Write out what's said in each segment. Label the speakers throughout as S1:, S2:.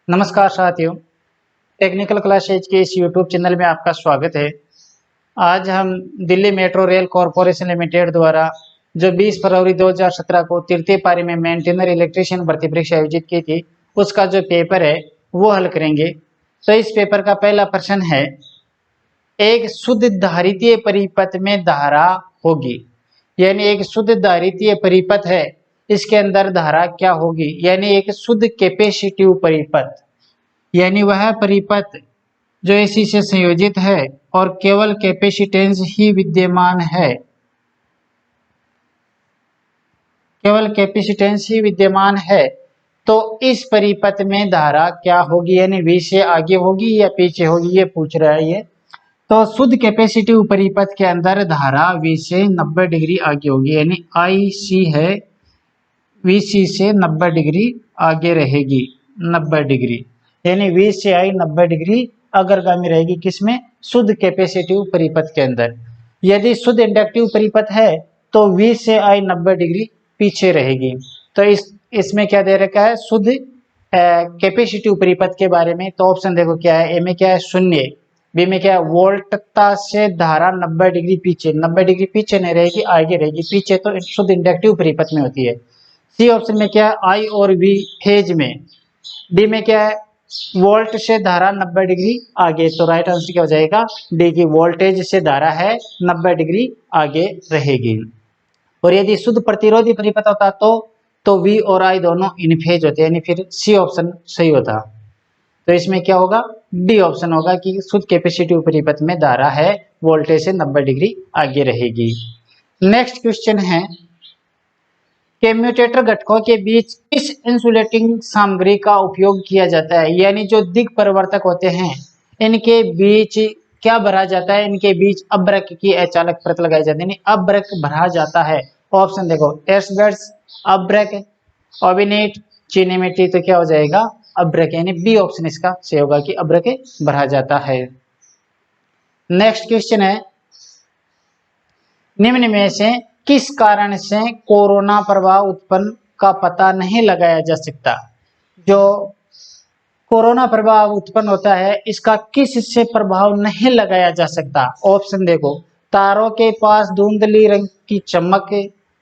S1: नमस्कार साथियों, technical class as के इस यूट्यूब चैनल में आपका स्वागत है। आज हम Delhi metro rail corporation limited द्वारा जो 20 फरवरी 2017 को तृतीय पारी में मेंटेनर इलेक्ट्रीशियन भर्ती परीक्षा आयोजित की थी, उसका जो पेपर है वो हल करेंगे। तो इस पेपर का पहला प्रश्न है, एक शुद्ध धारितीय परिपथ में धारा होगी, यानी एक शुद्ध धारितीय परिपथ है, इसके अंदर धारा क्या होगी, यानी एक शुद्ध कैपेसिटिव परिपथ, यानी वह परिपथ जो एसी से संयोजित है और केवल कैपेसिटेंस ही विद्यमान है, केवल कैपेसिटेंस ही विद्यमान है, तो इस परिपथ में धारा क्या होगी, यानी V से आगे होगी या पीछे होगी, ये पूछ रहा है ये। तो शुद्ध कैपेसिटिव परिपथ के अंदर धारा V से 90 डिग्री आगे होगी, यानी IC है VC से 90 डिग्री आगे रहेगी, 90 डिग्री, यानी V से I 90 डिग्री अग्रगामी रहेगी, किसमें? शुद्ध कैपेसिटिव परिपथ के अंदर। यदि शुद्ध इंडक्टिव परिपथ है तो V से I 90 डिग्री पीछे रहेगी। तो इसमें क्या दे रखा है शुद्ध कैपेसिटिव परिपथ के बारे में? तो ऑप्शन देखो क्या है, ए में क्या है 0, बी में क्या है वोल्टता से धारा 90 डिग्री पीछे, 90 डिग्री पीछे नहीं रहेगी, आगे रहेगी, पीछे तो शुद्ध इंडक्टिव परिपथ में होती है। सी ऑप्शन में क्या है आई और वी फेज में। डी में क्या है वोल्ट से धारा 90 डिग्री आगे, तो राइट आंसर क्या हो जाएगा डी की वोल्टेज से धारा है 90 डिग्री आगे रहेगी। और यदि शुद्ध प्रतिरोधी परिपथ होता तो वी और आई दोनों इन फेज होते, यानी फिर सी ऑप्शन सही होता। तो इसमें क्या होगा डी ऑप्शन होगा कि शुद्ध कैपेसिटिव परिपथ में धारा है वोल्टेज से 90 डिग्री आगे रहेगी। नेक्स्ट क्वेश्चन है, कम्यूटेटर घटकों के बीच किस इंसुलेटिंग सामग्री का उपयोग किया जाता है, यानी जो दिग परिवर्तक होते हैं इनके बीच क्या भरा जाता है, इनके बीच अभ्रक की अचालक परत लगाई जाती है, अभ्रक भरा जाता है। ऑप्शन देखो एस्बेस्टस, अभ्रक, ऑबिनेट, चीनी मिट्टी, तो क्या हो जाएगा अभ्रक, यानी बी ऑप्शन इसका सही होगा कि अभ्रक भरा जाता है। नेक्स्ट क्वेश्चन है, निम्न में से किस कारण से कोरोना प्रभाव उत्पन्न का पता नहीं लगाया जा सकता? जो कोरोना प्रभाव उत्पन्न होता है इसका किस से प्रभाव नहीं लगाया जा सकता? ऑप्शन देखो, तारों के पास धुंधली रंग की चमक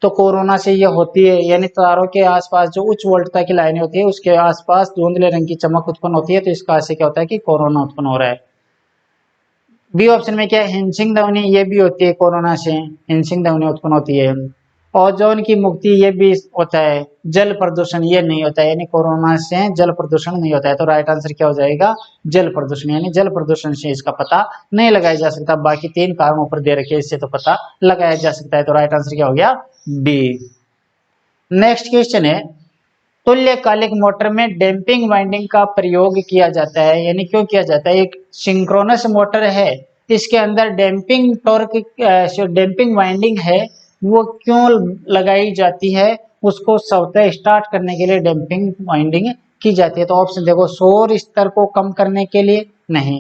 S1: तो कोरोना से यह होती है, यानी तारों के आसपास जो उच्च वोल्टता की लाइनें होती है उसके आसपास धुंधले रंग की चमक उत्पन्न होती है, तो इसका से क्या होता है कि कोरोना उत्पन्न हो रहा है। बी ऑप्शन में क्या है हिंसिंग ध्वनि, ये भी होती है कोरोना से, हिंसिंग ध्वनि उत्पन्न होती है। ओजोन की मुक्ति ये भी होता है। जल प्रदूषण ये नहीं होता है, यानी कोरोना से जल प्रदूषण नहीं होता है, तो राइट आंसर क्या हो जाएगा जल प्रदूषण, यानी जल प्रदूषण से इसका पता नहीं लगाया जा सकता। बाकी 3 कारणों पर दे रखे इससे तो पता लगाया जा सकता है, तो राइट आंसर क्या हो गया बी। नेक्स्ट क्वेश्चन है, तुल्यकालिक मोटर में डैम्पिंग वाइंडिंग का प्रयोग किया जाता है, यानी क्यों किया जाता है? एक सिंक्रोनस मोटर है, इसके अंदर डैम्पिंग टॉर्क डैम्पिंग वाइंडिंग है वो क्यों लगाई जाती है? उसको स्वतः स्टार्ट करने के लिए डैम्पिंग वाइंडिंग की जाती है। तो ऑप्शन देखो, शोर स्तर को कम करने के लिए नहीं,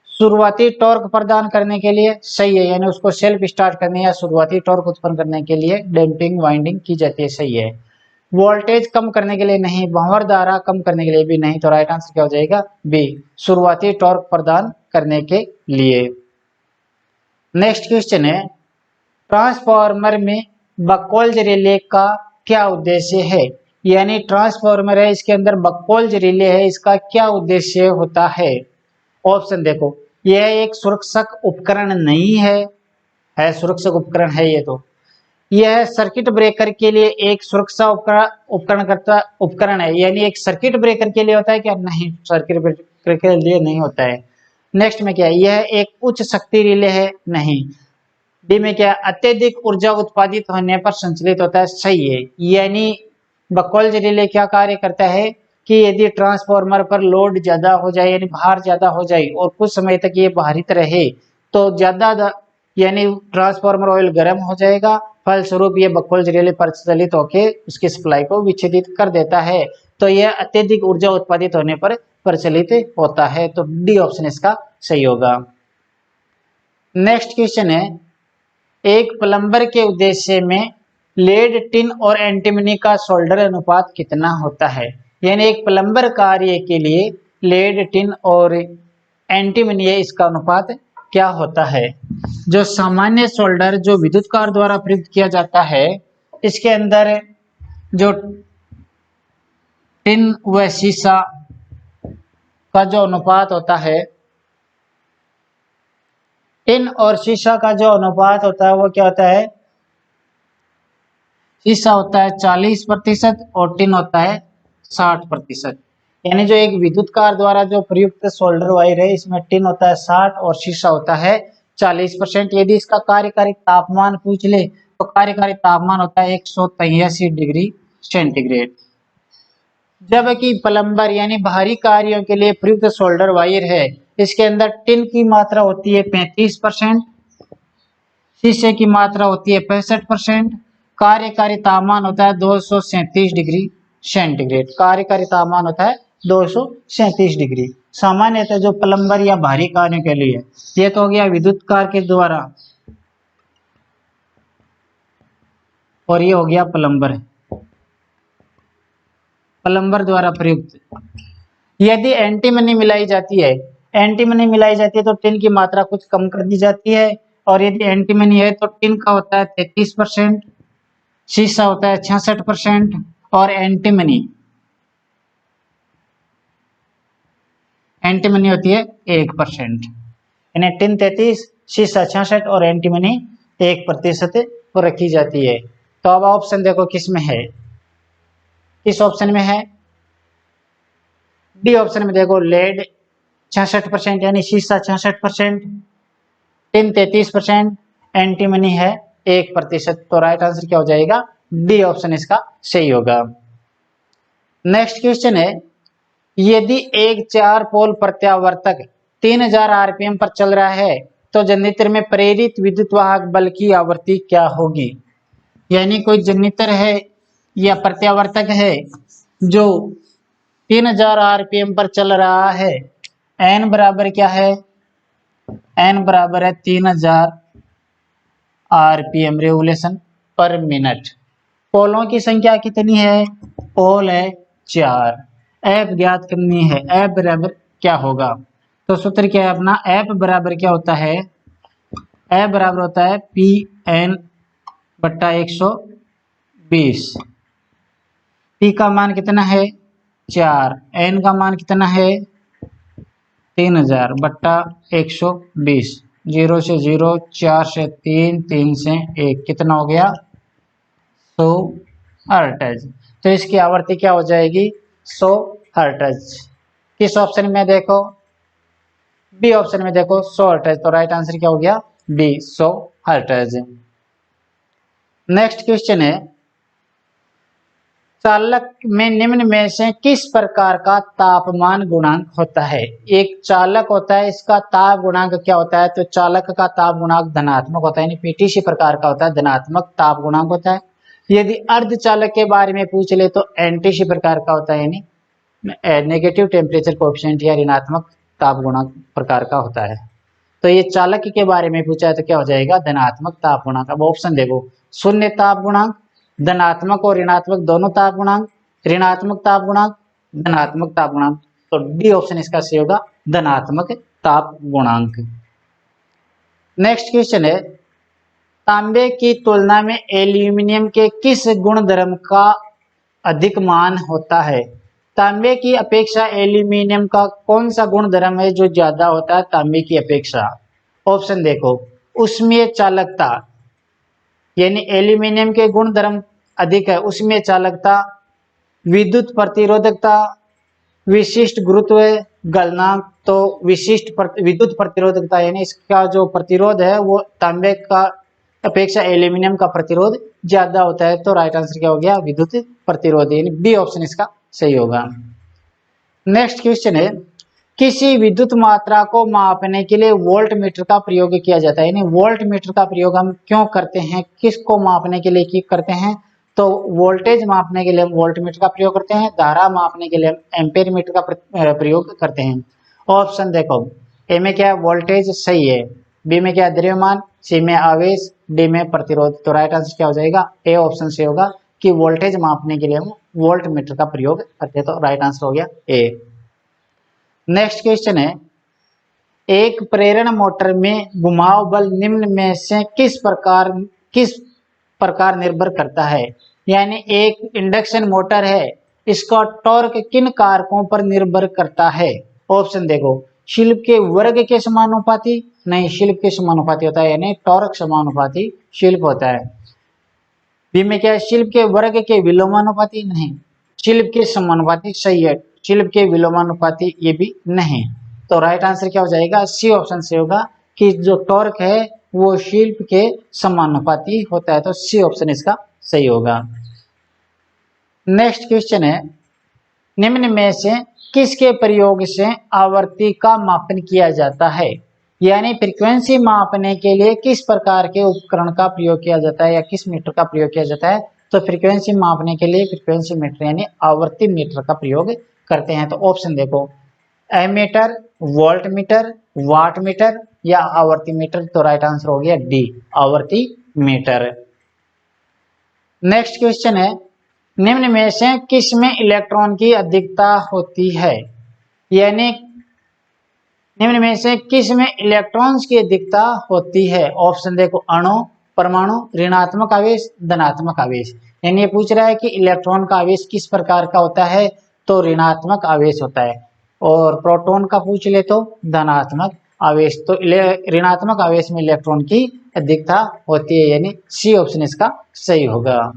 S1: शुरुआती टॉर्क प्रदान करने के लिए सही है, यानी उसको सेल्फ स्टार्ट करने या शुरुआती टॉर्क उत्पन्न करने के लिए डैम्पिंग वाइंडिंग की जाती है, सही है। वोल्टेज कम करने के लिए नहीं, भंवर धारा कम करने के लिए भी नहीं, तो राइट आंसर क्या हो जाएगा बी, शुरुआती टॉर्क प्रदान करने के लिए। नेक्स्ट क्वेश्चन है, ट्रांसफार्मर में बकौल्ज रिले का क्या उद्देश्य है? यानी ट्रांसफार्मर है इसके अंदर बकौल्ज रिले है, इसका क्या उद्देश्य होता है? ऑप्शन देखो, यह एक सुरक्षक उपकरण नहीं है सुरक्षक उपकरण है ये, तो यह सर्किट ब्रेकर के लिए एक सुरक्षा उपकरण है, यानी एक सर्किट ब्रेकर के लिए होता है क्या? नहीं, सर्किट ब्रेकर के लिए नहीं होता है। नेक्स्ट में क्या है, यह एक उच्च शक्ति रिले है? नहीं। डी में क्या है, अत्यधिक ऊर्जा उत्पादित होने पर संचालित होता है? सही है। यानी बकौल्ज रिले क्या कार्य करता है कि यदि ट्रांसफार्मर पर लोड ज्यादा हो जाए, यानी भार ज्यादा हो जाए और कुछ समय तक ये भारित रहे, तो ज्यादा यानी ट्रांसफार्मर ऑयल गर्म हो जाएगा, फलस्वरूप ये बकौल्ज रिले प्रचलित होकर उसकी सप्लाई को विच्छेदित कर देता है, तो यह अत्यधिक ऊर्जा उत्पादित होने पर प्रचलित होता है, तो डी ऑप्शन इसका सही होगा। नेक्स्ट क्वेश्चन है, एक प्लम्बर के उद्देश्य में लेड, टिन और एंटीमनी का सोल्डर अनुपात कितना होता है? यानी एक प्लम्बर कार्य के लिए लेड, टिन और एंटीमनी है, इसका अनुपात क्या होता है? जो सामान्य सोल्डर जो विद्युत कार द्वारा प्रयुक्त किया जाता है, इसके अंदर जो टिन व शीशा का जो अनुपात होता है, टिन और शीशा का जो अनुपात होता है वो क्या होता है? शीशा होता है 40% और टिन होता है 60%। यानी जो एक विद्युत कार द्वारा जो प्रयुक्त सोल्डर वायर है, इसमें टिन होता है 60 और शीशा होता है 40%। यदि इसका कार्यकारी तापमान पूछ ले तो कार्यकारी तापमान होता है 183 डिग्री सेंटीग्रेड। जबकि प्लम्बर यानी बाहरी कार्यों के लिए प्रयुक्त सोल्डर वायर है, इसके अंदर टिन की मात्रा होती है 35%, शीशे की मात्रा होती है 65%, कार्यकारी तापमान होता है 237 डिग्री सेंटीग्रेड। कार्यकारी तापमान होता है 237 डिग्री। सामान्यतः जो प्लम्बर या भारी कार्यों के लिए, ये तो हो गया विद्युत कार के द्वारा, और ये हो गया प्लम्बर, प्लम्बर द्वारा प्रयुक्त। यदि एंटीमनी मिलाई जाती है, एंटीमनी मिलाई जाती है तो टिन की मात्रा कुछ कम कर दी जाती है, और यदि एंटीमनी है तो टिन का होता है 33%, शीशा होता है 66% और एंटीमनी होती है 1%। यानी टिन 33, शीशा 66 और एंटीमनी 1% को रखी जाती है। तो अब ऑप्शन देखो किस में है, किस ऑप्शन में है? डी ऑप्शन में देखो, लेड 66% यानी शीशा 66%, टिन 33%, एंटीमनी है 1%। तो राइट आंसर क्या हो जाएगा? डी ऑप्शन इसका सही होगा। नेक्स्ट क्वेश्चन है, यदि एक 4 पोल प्रत्यावर्तक 3000 आरपीएम पर चल रहा है तो जनरेटर में प्रेरित विद्युत वाहक बल की आवृत्ति क्या होगी? यानी कोई जनरेटर है या प्रत्यावर्तक है जो 3000 आरपीएम पर चल रहा है, एन बराबर क्या है? एन बराबर है 3000 आरपीएम रेवोल्यूशन पर मिनट। पोलों की संख्या कितनी है? पोल है 4। एफ ज्ञात करनी है, एफ बराबर क्या होगा? तो सूत्र क्या है अपना? एफ बराबर क्या होता है? एफ बराबर होता है पी एन बट्टा 120। पी का मान कितना है? 4। एन का मान कितना है? 3000 बट्टा 120। 0 से 0, 4 से 3, 3 से 1, कितना हो गया? 100 हर्ट्ज। तो इसकी आवृत्ति क्या हो जाएगी? 100 हर्ट्ज। किस ऑप्शन में देखो? बी ऑप्शन में देखो 100 हर्ट्ज। तो राइट आंसर क्या हो गया? B 100 hertz. नेक्स्ट क्वेश्चन है, चालक में निम्न में से किस प्रकार का तापमान गुणांक होता है? एक चालक होता है, इसका ताप गुणांक क्या होता है? तो चालक का ताप गुणांक धनात्मक होता है, यानी पीटीसी प्रकार का होता है, धनात्मक ताप गुणांक होता है। यदि अर्धचालक के बारे में पूछ ले तो एनटीसी प्रकार का होता है, यानी नेगेटिव टेम्परेचर कोएफिशिएंट या ऋणात्मक ताप गुणांक प्रकार का होता है। तो ये चालक के बारे में पूछा है तो क्या हो जाएगा? धनात्मक ताप गुणांक। अब ऑप्शन देखो, शून्य ताप गुणांक, धनात्मक और ऋणात्मक दोनों ताप गुणांक, ऋणात्मक ताप गुणांक, धनात्मक ताप गुणांक। तो डी ऑप्शन इसका सही होगा, धनात्मक ताप गुणांक। नेक्स्ट क्वेश्चन है, तांबे की तुलना में एल्यूमिनियम के किस गुणधर्म का अधिक मान होता है? तांबे की अपेक्षा एल्यूमिनियम का कौन सा गुणधर्म है जो ज्यादा होता है तांबे की अपेक्षा? ऑप्शन देखो, उष्मीय चालकता, यानी एल्यूमिनियम के गुणधर्म अधिक है, उष्मीय चालकता, विद्युत प्रतिरोधकता, विशिष्ट गुरुत्व गलनांक। तो विद्युत प्रतिरोधकता, यानी इसका जो प्रतिरोध है वो तांबे का अपेक्षा एल्यूमिनियम का प्रतिरोध ज्यादा होता है। तो राइट आंसर क्या हो गया? विद्युत प्रतिरोध, यानी बी ऑप्शन इसका सही होगा। नेक्स्ट क्वेश्चन है, किसी विद्युत मात्रा को मापने के लिए वोल्ट मीटर का प्रयोग किया जाता है, यानी वोल्ट मीटर का प्रयोग हम क्यों करते हैं, किसको मापने के लिए करते हैं? तो वोल्टेज मापने के लिए हम वोल्ट मीटर का प्रयोग करते हैं, धारा मापने के लिए हम एम्पेयर मीटर का प्रयोग करते हैं। ऑप्शन देखो, ए में क्या है? वोल्टेज सही है, बी में क्या है? द्रव्यमान, सी में आवेश, डी में प्रतिरोध। तो राइट आंसर क्या हो जाएगा? ए ऑप्शन से होगा कि वोल्टेज मापने के लिए हम वोल्ट मीटर का प्रयोग करते हैं। तो राइट आंसर हो गया ए। नेक्स्ट क्वेश्चन है, एक प्रेरण मोटर में घुमाव बल निम्न में से किस प्रकार निर्भर करता है। यानी एक इंडक्शन मोटर है, इसका टॉर्क किन कारकों पर निर्भर करता है। ऑप्शन देखो, शिल्प के वर्ग के समानुपाती, नहीं शिल्प के समानुपाती होता है, यानी टॉर्क समानुपाती शिल्प होता है। बी में क्या है, शिल्प के वर्ग के विलोमानुपाती, नहीं शिल्प के समानुपाती, सही है, शिल्प के विलोमानुपाती ये भी नहीं। तो राइट आंसर क्या हो जाएगा, सी ऑप्शन से होगा कि जो टॉर्क है वो शिल्प के समानुपाती होता है, तो सी ऑप्शन इसका सही होगा। नेक्स्ट क्वेश्चन है, निम्न में से किसके प्रयोग से आवृत्ति का मापन किया जाता है। यानी फ्रीक्वेंसी मापने के लिए किस प्रकार के उपकरण का प्रयोग किया जाता है या किस मीटर का प्रयोग किया जाता है। तो फ्रीक्वेंसी मापने के लिए फ्रीक्वेंसी मीटर यानी आवर्ती मीटर का प्रयोग करते हैं। तो ऑप्शन देखो, ammeter, voltmeter, wattmeter या आवर्ती मीटर। तो राइट आंसर हो गया डी, आवर्ती मीटर। नेक्स्ट क्वेश्चन है, निम्न में से किस में इलेक्ट्रॉन की अधिकता होती है। यानी निम्न में से किस में इलेक्ट्रॉन्स की अधिकता होती है। ऑप्शन देखो, अणु, परमाणु, ऋणात्मक आवेश, धनात्मक आवेश। यानी ये पूछ रहा है कि इलेक्ट्रॉन का आवेश किस प्रकार का होता है, तो ऋणात्मक आवेश होता है। और प्रोटॉन का पूछ ले तो धनात्मक आवेश। तो ऋणात्मक आवेश में इलेक्ट्रॉन की अधिकता होती है, यानी सी ऑप्शन इसका सही होगा।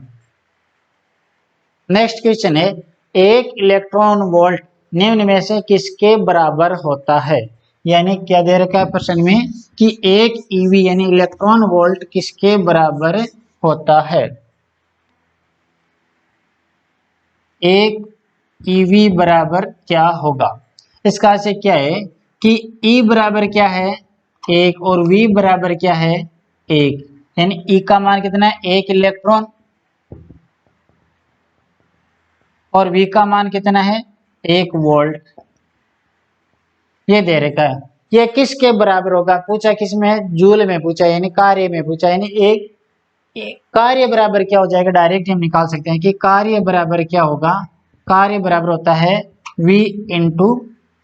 S1: नेक्स्ट क्वेश्चन है, एक इलेक्ट्रॉन वोल्ट निम्न में से किसके बराबर होता है। यानी क्या दे रखा है प्रश्न में कि एक ईवी यानी इलेक्ट्रॉन वोल्ट किसके बराबर होता है। एक ईवी बराबर क्या होगा। इसका से क्या है कि ई बराबर क्या है, एक, और वी बराबर क्या है, एक। यानी ई का मान कितना है, एक इलेक्ट्रॉन, और वी का मान कितना है, एक वोल्ट। ये दे रखा है, ये किसके बराबर होगा। पूछा किस में है, जूल में पूछा, यानी कार्य में पूछा। यानी एक कार्य बराबर क्या हो जाएगा, डायरेक्ट हम निकाल सकते हैं कि कार्य बराबर क्या होगा। कार्य बराबर होता है V इंटू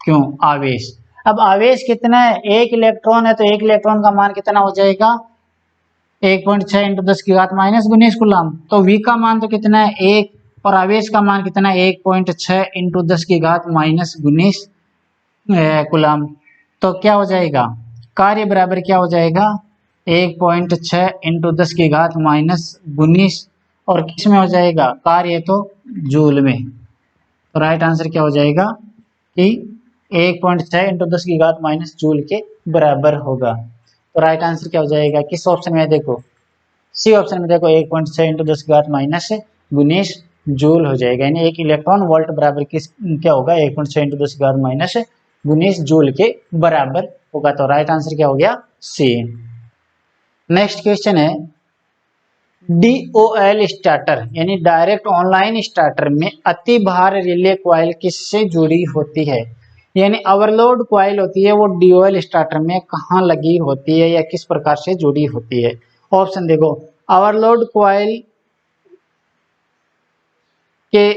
S1: क्यू, आवेश। अब आवेश कितना है, एक इलेक्ट्रॉन है, तो एक इलेक्ट्रॉन का मान कितना हो जाएगा, 1.6 इंटू 10 की घात माइनस 19 कूलम। तो V का मान तो कितना है, एक, और आवेश का मान कितना है, 1.6 इंटू 10 की घात माइनस 19 कूलम। तो क्या हो जाएगा, कार्य बराबर क्या हो जाएगा, 1.6 इंटू 10 की घात माइनस 19, और किस में हो जाएगा, कार्य तो जूल में। तो राइट आंसर क्या हो जाएगा कि 1.6 इंटू 10 की घात माइनस जूल के बराबर होगा। तो राइट आंसर क्या हो जाएगा, किस ऑप्शन में देखो, सी ऑप्शन में देखो, 1.6 इंटू 10 की घात माइनस 19 जूल हो जाएगा। यानी एक इलेक्ट्रॉन वोल्ट बराबर किस क्या होगा, 1.6 इंटू 10 की घात माइनस 19 जूल के बराबर होगा। तो राइट आंसर क्या हो गया, सी। नेक्स्ट क्वेश्चन है, DOL स्टार्टर यानी डायरेक्ट ऑनलाइन स्टार्टर में अति भार रिले कॉइल किससे जुड़ी होती है। यानी ओवरलोड कॉइल होती है वो DOL स्टार्टर में कहाँ लगी होती है या किस प्रकार से जुड़ी होती है। ऑप्शन देखो, ओवरलोड कॉइल के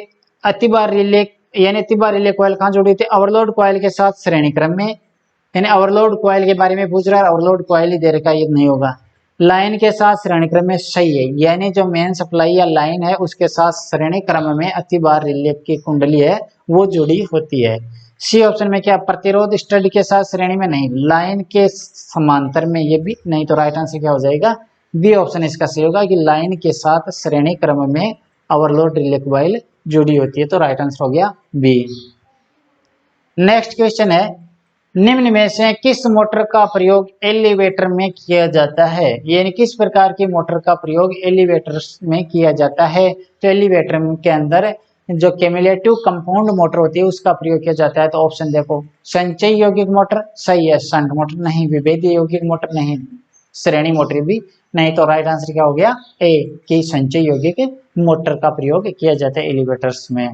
S1: अति भार रिले यानी अति भार रिले कॉइल कहाँ जुड़ी होती है, ओवरलोड कॉइल के साथ श्रेणी क्रम में। यानी ओवरलोड कॉइल के बारे में पूछ रहा है, ओवरलोड कॉइल ही दे रखा है, ये नहीं होगा। लाइन के साथ श्रेणी क्रम में, सही है, यानी जो मेन सप्लाई या लाइन है उसके साथ श्रेणी क्रम में अति भार रिले की कुंडली है वो जुड़ी होती है। सी ऑप्शन में क्या, प्रतिरोध स्टड के साथ श्रेणी में, नहीं, लाइन के समांतर में, ये भी नहीं। तो राइट आंसर क्या हो जाएगा, बी ऑप्शन इसका सही होगा कि लाइन के साथ श्रेणी क्रम में ओवरलोड रिले कॉइल जुड़ी होती है। तो राइट आंसर हो गया बी। नेक्स्ट क्वेश्चन है, निम्न में से किस मोटर का प्रयोग एलिवेटर में किया जाता है। यानी किस प्रकार की मोटर का प्रयोग एलिवेटर में किया जाता है। तो एलिवेटर के अंदर जो क्यूमुलेटिव कंपाउंड मोटर होती है उसका प्रयोग किया जाता है। तो ऑप्शन देखो, संचय यौगिक मोटर, सही है, शंट मोटर नहीं, विभेदीय यौगिक मोटर नहीं, श्रेणी मोटर भी नहीं। तो राइट आंसर क्या हो गया, ए, कि संचय यौगिक मोटर का प्रयोग किया जाता है एलिवेटर्स में।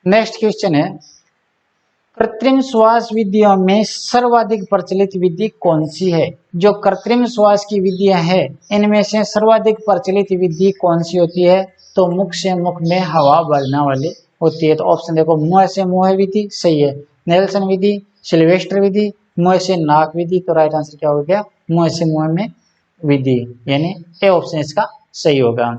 S1: नेक्स्ट क्वेश्चन है, कृत्रिम श्वास विधियों में सर्वाधिक प्रचलित विधि कौन सी है। जो कृत्रिम श्वास की विधियां है इनमें से सर्वाधिक प्रचलित विधि कौन सी होती है। तो मुख से मुख में हवा भरने वाली होती है। तो ऑप्शन देखो मुंह से मुंह विधि सही है, नेल्सन विधि, सिल्वेस्टर विधि, मुंह से नाक विधि। तो राइट आंसर क्या हो गया, मुंह से मुंह में विधि, यानी ए ऑप्शन इसका सही होगा।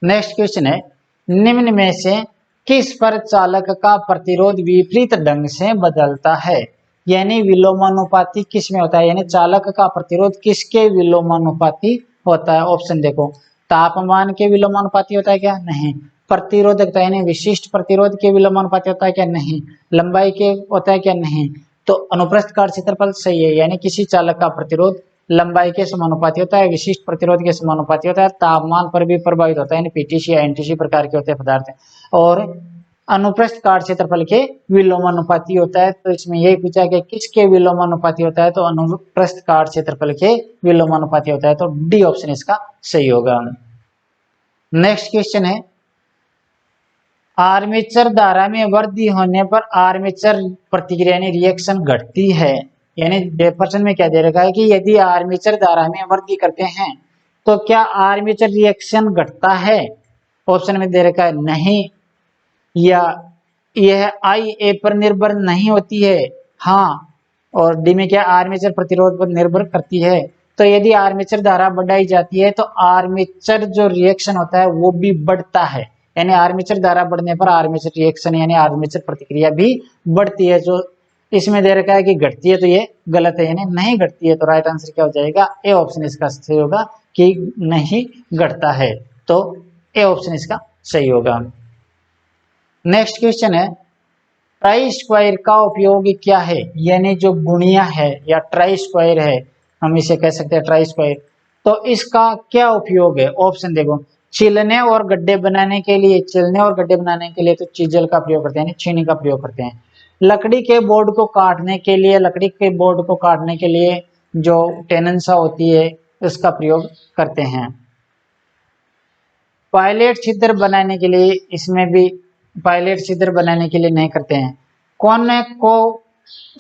S1: नेक्स्ट क्वेश्चन है, निम्न में से किस पर चालक का प्रतिरोध विपरीत ढंग से बदलता है, यानी विलोमानुपाती किस में होता है, यानी चालक का प्रतिरोध किसके विलोमानुपाती होता है। ऑप्शन देखो, तापमान के विलोमानुपाती होता है क्या, नहीं। प्रतिरोधकता यानी विशिष्ट प्रतिरोध के विलोमानुपाती होता है क्या, नहीं। लंबाई के होता है क्या, नहीं। तो अनुप्रस्थ काट क्षेत्रफल सही है, यानी किसी चालक का प्रतिरोध लंबाई के समानुपाती होता है, विशिष्ट प्रतिरोध के समानुपाती होता है, तापमान पर भी प्रभावित होता है, यानी पीटीसी या एनटीसी प्रकार के होते हैं पदार्थ, और अनुप्रस्थ काट क्षेत्रफल के विलोमानुपाती होता है। तो इसमें यही पूछा कि किसके विलोमानुपाती होता है, तो अनुप्रस्थ काट क्षेत्रफल के विलोमानुपाती होता है। तो डी ऑप्शन इसका सही होगा। नेक्स्ट क्वेश्चन है, आर्मेचर धारा में वृद्धि होने पर आर्मेचर प्रतिक्रिया यानी रिएक्शन घटती है, यानी प्रश्न में क्या दे रखा है कि यदि आर्मेचर धारा में वृद्धि करते हैं तो क्या आर्मेचर रिएक्शन घटता है। ऑप्शन में दे रखा है नहीं, या यह आई ए पर निर्भर नहीं होती है, हाँ, और डी में क्या आर्मेचर प्रतिरोध पर निर्भर करती है। तो यदि आर्मेचर धारा बढ़ाई जाती है तो आर्मेचर जो रिएक्शन होता है वो भी बढ़ता है, यानी आर्मेचर धारा बढ़ने पर आर्मेचर रिएक्शन यानी आर्मेचर प्रतिक्रिया भी बढ़ती है। जो इसमें दे रखा है कि घटती है तो ये गलत है, यानी नहीं घटती है। तो राइट आंसर क्या हो जाएगा, ए ऑप्शन इसका सही होगा कि नहीं घटता है। तो ए ऑप्शन इसका सही होगा। नेक्स्ट क्वेश्चन है, ट्राई स्क्वायर का उपयोग क्या है, यानी जो गुणिया है या ट्राई स्क्वायर है, हम इसे कह सकते हैं ट्राई स्क्वायर। तो इसका क्या उपयोग है। ऑप्शन देखो, छिलने और गड्ढे बनाने के लिए, छिलने और गड्ढे बनाने के लिए तो चीजल का प्रयोग करते हैं, छीनी का प्रयोग करते हैं। लकड़ी के बोर्ड को काटने के लिए, लकड़ी के बोर्ड को काटने के लिए जो टेनंसा होती है उसका प्रयोग करते हैं। पायलट छिद्र बनाने के लिए, इसमें भी पायलट छिद्र बनाने के लिए नहीं करते हैं। कोने को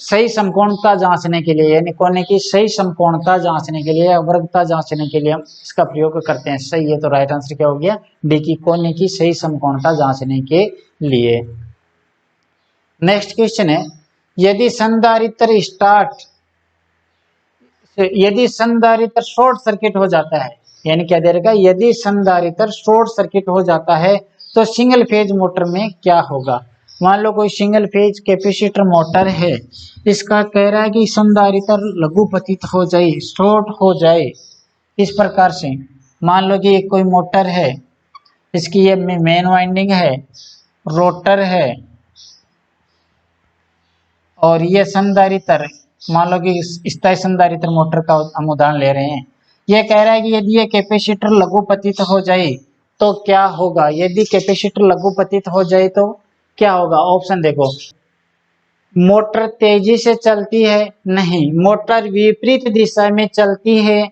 S1: सही समकोणता जांचने के लिए, यानी कोने की सही समकोणता जांचने के लिए, वर्गता जांचने के लिए हम इसका प्रयोग करते हैं। सही है, तो राइट आंसर क्या हो गया, डी की कोने की सही समकोणता जांचने के लिए। नेक्स्ट क्वेश्चन है, यदि संधारित्र शॉर्ट सर्किट हो जाता है, यानी क्या दे रखा है, यदि संधारित्र शॉर्ट सर्किट हो जाता है तो सिंगल फेज मोटर में क्या होगा। मान लो कोई सिंगल फेज कैपेसिटर मोटर है, इसका कह रहा है कि संधारित्र लघुपतित हो जाए, शॉर्ट हो जाए। इस प्रकार से मान लो कि एक कोई मोटर है, इसकी ये मेन वाइंडिंग है, रोटर है, और ये संधारित्र, मान लो कि स्थायी संधारित्र मोटर का हम उदाहरण ले रहे हैं। ये कह रहा है कि यदि ये कैपेसिटर लघुपतित हो जाए तो क्या होगा, यदि कैपेसिटर लघुपतित हो जाए तो क्या होगा। ऑप्शन देखो, मोटर तेजी से चलती है, नहीं। मोटर विपरीत दिशा में चलती है,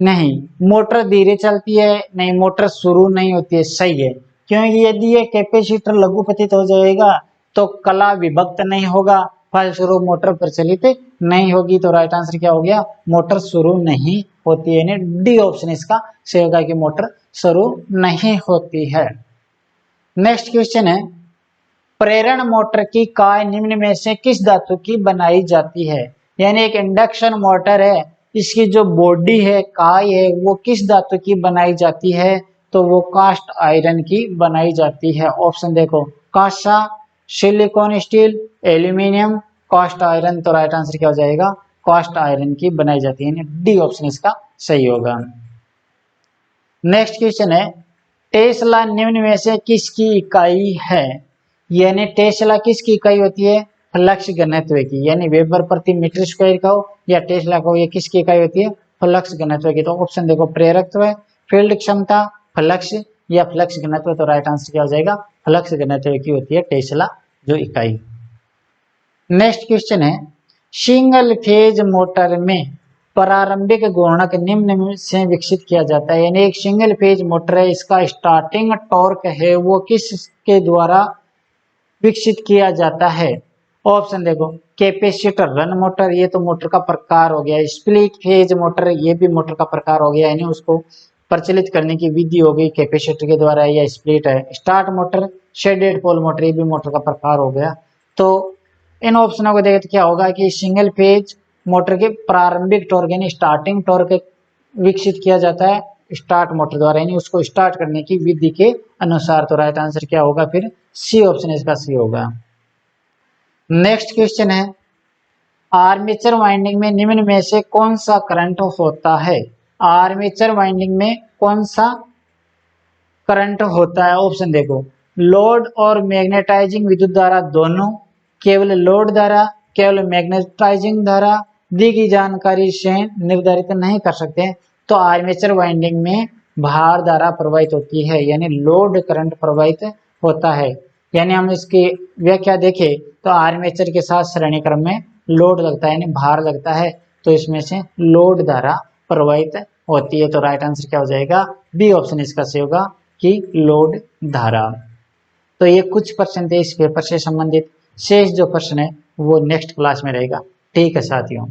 S1: नहीं। मोटर धीरे चलती है, नहीं। मोटर शुरू नहीं होती है, सही है, क्योंकि यदि ये कैपेसिटर लघुपतित हो जाएगा तो कला विभक्त नहीं होगा, फलस्वरूप मोटर प्रचलित नहीं होगी। तो राइट आंसर क्या हो गया, मोटर शुरू नहीं होती है, यानी डी ऑप्शन इसका सही होगा कि मोटर शुरू नहीं होती है। नेक्स्ट क्वेश्चन है, प्रेरण मोटर की काय निम्न में से किस धातु की बनाई जाती है, यानी एक इंडक्शन मोटर है, इसकी जो बॉडी है, काय है, वो किस धातु की बनाई जाती है, तो वो कास्ट आयरन की बनाई जाती है। ऑप्शन देखो, कांसा, silicon steel, aluminium, cast iron. तो राइट आंसर क्या हो जाएगा, कास्ट आयरन की बनाई जाती है, यानी डी ऑप्शन इसका सही होगा। नेक्स्ट क्वेश्चन है, टेस्ला निम्न में से किसकी इकाई है, यानी टेस्ला किसकी इकाई होती है, फ्लक्स घनत्व की, यानी वेबर प्रति मीटर स्क्वायर का हो या टेस्ला का हो, ये किसकी इकाई होती है, फ्लक्स घनत्व की। तो ऑप्शन देखो, प्रेरकत्व, फील्ड क्षमता, फ्लक्स या फ्लक्स घनत्व। तो राइट आंसर क्या हो जाएगा, फ्लक्स घनत्व की होती है टेस्ला जो इकाई। नेक्स्ट क्वेश्चन है, सिंगल फेज मोटर में प्रारंभिक गुणक निम्न से विकसित किया जाता है, यानी एक सिंगल फेज मोटर है, इसका स्टार्टिंग टॉर्क है वो किसके द्वारा विकसित किया जाता है। ऑप्शन देखो, कैपेसिटर रन मोटर, ये तो मोटर का प्रकार हो गया। स्प्लिट फेज मोटर, ये भी मोटर का प्रकार हो गया, यानी उसको प्रचलित करने की विधि हो गई कैपेसिटर के द्वारा या स्प्लिट है। Start motor, shaded pole motor, ये भी मोटर का प्रकार हो गया। तो इन ऑप्शनों को देखें तो क्या होगा कि सिंगल फेज मोटर के प्रारंभिक टॉर्क यानी स्टार्टिंग टॉर्क विकसित किया जाता है स्टार्ट मोटर द्वारा, यानी उसको स्टार्ट करने की विधि के अनुसार। तो राइट आंसर क्या होगा फिर सी ऑप्शन इसका सी होगा। नेक्स्ट क्वेश्चन है, आर्मेचर वाइंडिंग में निम्न में से कौन सा करंट होता है? आर्मेचर वाइंडिंग में कौन सा करंट होता है? ऑप्शन देखो, लोड और मैग्नेटाइजिंग विद्युत धारा दोनों, केवल लोड धारा, केवल मैग्नेटाइजिंग धारा, दी गई जानकारी से निर्धारित नहीं कर सकते। तो आर्मेचर वाइंडिंग में भार धारा प्रवाहित होती है, यानी लोड करंट प्रवाहित होता है। यानी हम इसकी व्याख्या देखें तो आर्मेचर के साथ श्रेणी क्रम में लोड लगता है, यानी भार लगता है, तो इसमें से लोड धारा प्रवाहित होती है। तो राइट आंसर क्या हो जाएगा? बी ऑप्शन इसका सही होगा कि लोड धारा। तो ये कुछ प्रश्न थे इस पेपर से संबंधित, शेष जो प्रश्न है वो नेक्स्ट क्लास में रहेगा। ठीक है साथियों।